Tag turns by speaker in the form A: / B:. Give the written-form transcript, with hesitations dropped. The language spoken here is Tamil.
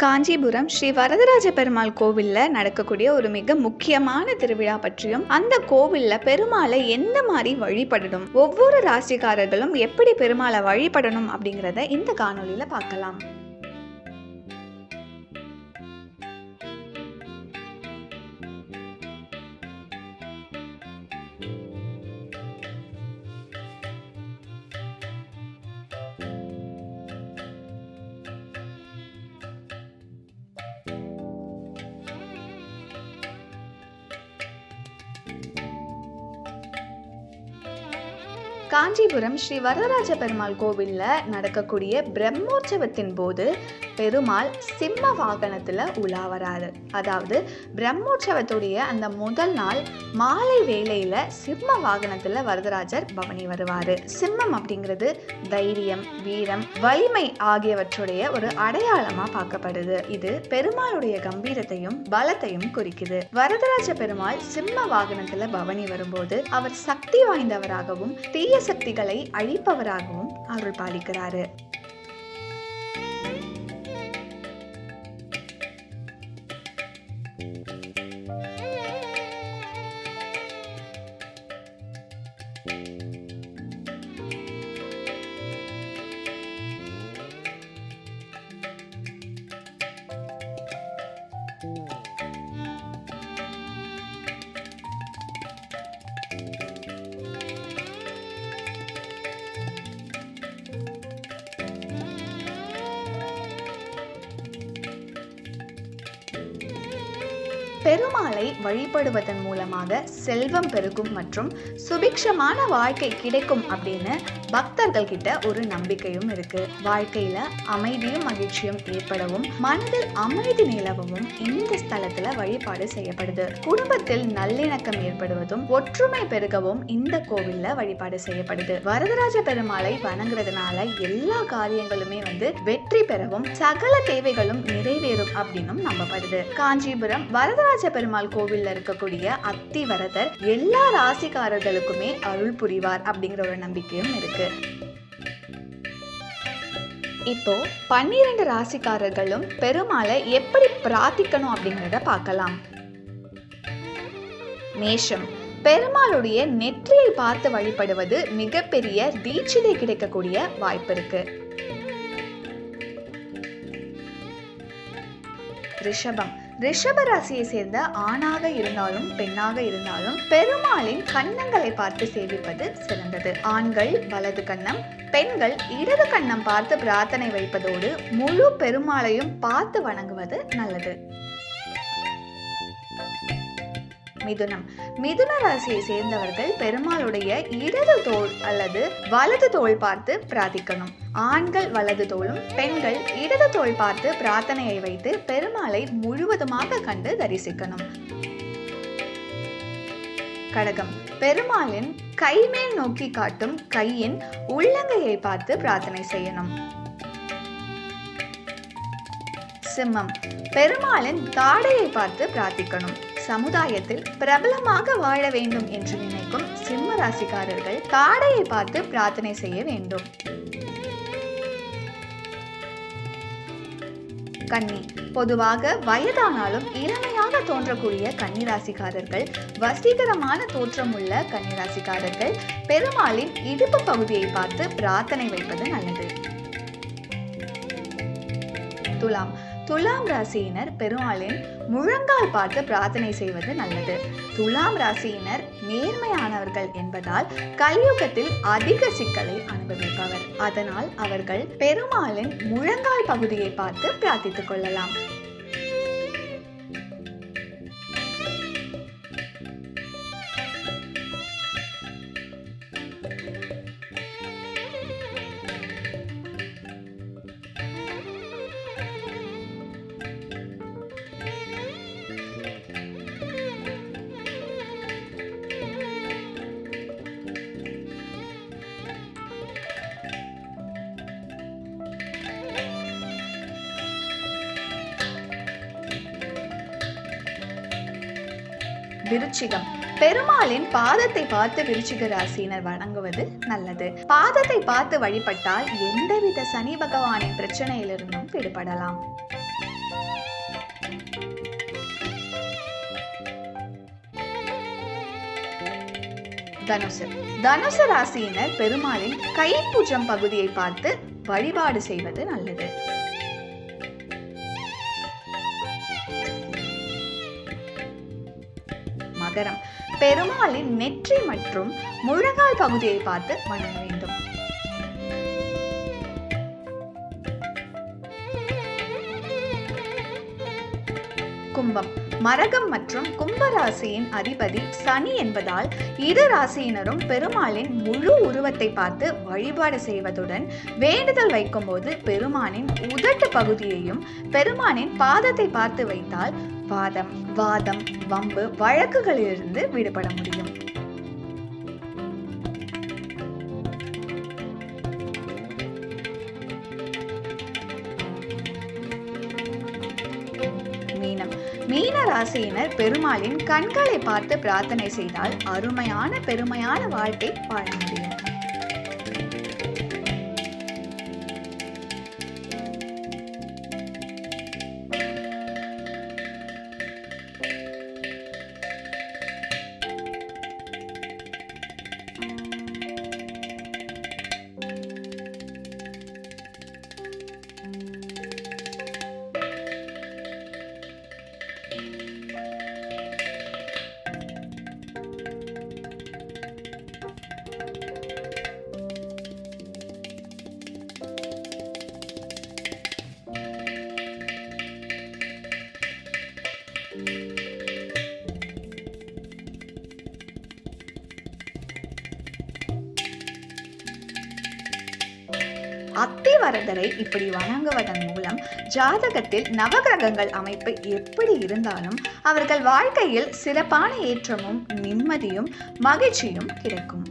A: காஞ்சிபுரம் ஸ்ரீ வரதராஜ பெருமாள் கோவில்ல நடக்கக்கூடிய ஒரு மிக முக்கியமான திருவிழா பற்றியும், அந்த கோவில்ல பெருமாளை எந்த மாதிரி வழிபடணும், ஒவ்வொரு ராசிக்காரர்களும் எப்படி பெருமாளை வழிபடணும் அப்படிங்கிறத இந்த காணொலியில பார்க்கலாம். காஞ்சிபுரம் ஸ்ரீ வரதராஜ பெருமாள் கோவில்ல நடக்கக்கூடிய பிரம்மோற்சவத்தின் போது பெருமாள் சிம்ம வாகனத்துல உலா வராரு. அதாவது பிரம்மோற்சவத்துடைய அந்த முதல் நாள் மாலை வேளையில சிம்ம வாகனத்துல வரதராஜர் பவனி வருவாரு. சிம்மம் அப்படிங்கிறது தைரியம், வீரம், வலிமை ஆகியவற்றுடைய ஒரு அடையாளமா பார்க்கப்படுது. இது பெருமாளுடைய கம்பீரத்தையும் பலத்தையும் குறிக்குது. வரதராஜ பெருமாள் சிம்ம வாகனத்துல பவனி வரும்போது அவர் சக்தி வாய்ந்தவராகவும் தீய சக்திகளை அழிப்பவராகவும் அருள் பாலிக்கிறாரு. பெருமாளை வழிபடுவதன் மூலமாக செல்வம் பெருகும் மற்றும் சுபிக்ஷமான வாழ்க்கை கிடைக்கும் அப்படின்னு பக்தர்கள் கிட்ட ஒரு நம்பிக்கையும் இருக்கு. வாழ்க்கையில அமைதியும் மகிழ்ச்சியும் ஏற்படவும் மனதில் அமைதி நிலவவும் இந்த ஸ்தலத்துல வழிபாடு செய்யப்படுது. குடும்பத்தில் நல்லிணக்கம் ஏற்படுவதும் ஒற்றுமை பெருகவும் இந்த கோவில்ல வழிபாடு செய்யப்படுது. வரதராஜ பெருமாளை வணங்குறதுனால எல்லா காரியங்களுமே வெற்றி பெறவும் சகல தேவைகளும் நிறைவேறும் அப்படின்னும் நம்பப்படுது. காஞ்சிபுரம் வரதராஜ பெருமாள் கோவில்ல இருக்கக்கூடிய அத்திவரதர் எல்லா ராசிக்காரர்களுக்குமே அருள் புரிவார் அப்படிங்கிற ஒரு நம்பிக்கையும் இருக்கு. இப்போ 12 ராசிக்காரர்களும் பெருமாளை எப்படி பிரார்த்திக்கணும் அப்படிங்கிறத பார்க்கலாம். மேஷம், பெருமாளுடைய நெற்றியை பார்த்து வழிபடுவது மிகப்பெரிய தீட்சிதை கிடைக்கக்கூடிய வாய்ப்பு இருக்கு. ரிஷபம், ரிஷப ராசியை சேர்ந்த ஆணாக இருந்தாலும் பெண்ணாக இருந்தாலும் பெருமாளின் கன்னங்களை பார்த்து சேவிப்பது சிறந்தது. ஆண்கள் வலது கன்னம், பெண்கள் இடது கன்னம் பார்த்து பிரார்த்தனை வைப்பதோடு முழு பெருமாளையும் பார்த்து வணங்குவது நல்லது. மிதுனம், மிதுன ராசியை சேர்ந்தவர்கள் பெருமாளுடைய இடது தோள் அல்லது வலது தோள் பார்த்து பிரார்த்திக்கணும். ஆண்கள் வலது தோளும் பெண்கள் இடது தோள் பார்த்து பிரார்த்தனையை வைத்து பெருமாளை முழுவதுமாக கண்டு தரிசிக்கணும். கடகம், பெருமாளின் கைமேல் நோக்கி காட்டும் கையின் உள்ளங்கையை பார்த்து பிரார்த்தனை செய்யணும். சிம்மம், பெருமாளின் தாடையை பார்த்து பிரார்த்திக்கணும். சமுதாயத்தில் பிரபலமாக வாழ வேண்டும் என்று நினைக்கும் சிம்ம ராசிக்காரர்கள் தாடையை பார்த்து பிரார்த்தனை செய்ய வேண்டும். கன்னி, பொதுவாக வயதானாலும் இளமையாக தோன்றக்கூடிய கன்னிராசிக்காரர்கள் வசீகரமான தோற்றமுள்ள கன்னிராசிக்காரர்கள் பெருமாளின் இடுப்பு பகுதியை பார்த்து பிரார்த்தனை வைப்பது நல்லது. துலாம், துலாம் ராசியினர் பெருமாளின் முழங்கால் பார்த்து பிரார்த்தனை செய்வது நல்லது. துலாம் ராசியினர் நேர்மையானவர்கள் என்பதால் கலியுகத்தில் அதிக சிக்கலை அனுபவிப்பவர். அதனால் அவர்கள் பெருமாளின் முழங்கால் பகுதியை பார்த்து பிரார்த்தித்துக் கொள்ளலாம். விருச்சிகம், பெருமாளின் பாதத்தை பார்த்து விருச்சிக ராசியினர் வணங்குவது நல்லது. பாதத்தை பார்த்து வழிபட்டால் எந்தவித சனி பகவானின் பிரச்சனையிலிருந்தும் விடுபடலாம். தனுசு. தனுசு ராசியினர் பெருமாளின் கைப்புஜம் பகுதியை பார்த்து வழிபாடு செய்வது நல்லது. மகரம். பெருமாளின் நெற்றி மற்றும் முழங்கால் பகுதியை பார்த்து வணங்க வேண்டும். கும்பம். மரகம் மற்றும் கும்பராசியின் அதிபதி சனி என்பதால் இரு ராசியினரும் பெருமாளின் முழு உருவத்தை பார்த்து வழிபாடு செய்வதுடன் வேண்டுதல் வைக்கும் போது பெருமானின் உதட்டு பகுதியையும் பெருமானின் பாதத்தை பார்த்து வைத்தால் வாதம் வம்பு வழக்குகளிலிருந்து விடுபட முடியும். மீன ராசியினர் பெருமாளின் கண்களை பார்த்து பிரார்த்தனை செய்தால் அருமையான பெருமையான வாழ்க்கை வாழ முடியும். அத்திவரதரை இப்படி வணங்குவதன் மூலம் ஜாதகத்தில் நவகிரகங்கள் அமைப்பு எப்படி இருந்தாலும் அவர்கள் வாழ்க்கையில் சிறப்பான ஏற்றமும் நிம்மதியும் மகிழ்ச்சியும் கிடைக்கும்.